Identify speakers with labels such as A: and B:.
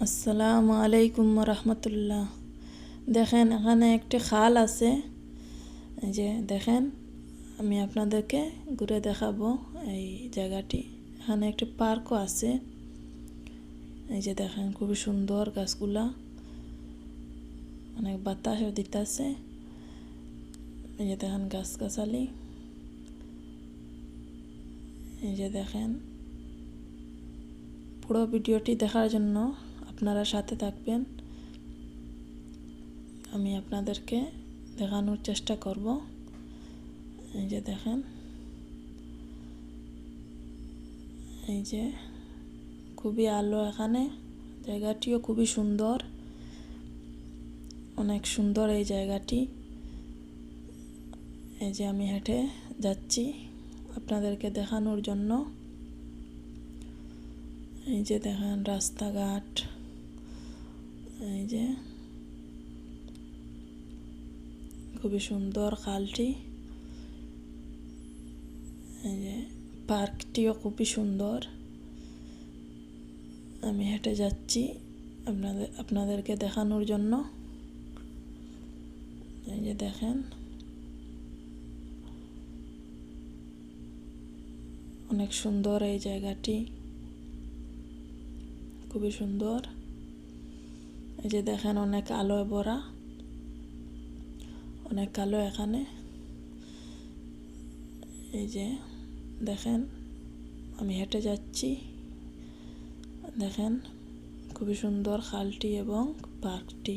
A: আসসালামু আলাইকুম রহমতুল্লাহ। দেখেন এখানে একটি খাল আছে। এই যে দেখেন, আমি আপনাদেরকে ঘুরে দেখাবো এই জায়গাটি। এখানে একটি পার্কও আছে। এই যে দেখেন, খুবই সুন্দর গাছগুলা, অনেক বাতাসও দিতেছে। এই যে দেখেন গাছগাছালি। এই যে দেখেন, পুরো ভিডিওটি দেখার জন্য আপনারা সাথে থাকবেন। আমি আপনাদেরকে দেখানোর চেষ্টা করব। এই যে দেখেন, এই যে খুবই আলো এখানে। জায়গাটিও খুবই সুন্দর, অনেক সুন্দর এই জায়গাটি। এই যে আমি হেঁটে যাচ্ছি আপনাদেরকে দেখানোর জন্য। এই যে দেখেন রাস্তাঘাট, এই যে খুবই সুন্দর খালটি। এই যে পার্কটিও খুবই সুন্দর। আমি হেঁটে যাচ্ছি আপনাদেরকে দেখানোর জন্য। এই যে দেখেন, অনেক সুন্দর এই জায়গাটি, খুবই সুন্দর। এই যে দেখেন, অনেক আলোয় ভরা, অনেক আলো এখানে। এই যে দেখেন, আমি হেঁটে যাচ্ছি। দেখেন খুবই সুন্দর খালটি এবং পার্কটি।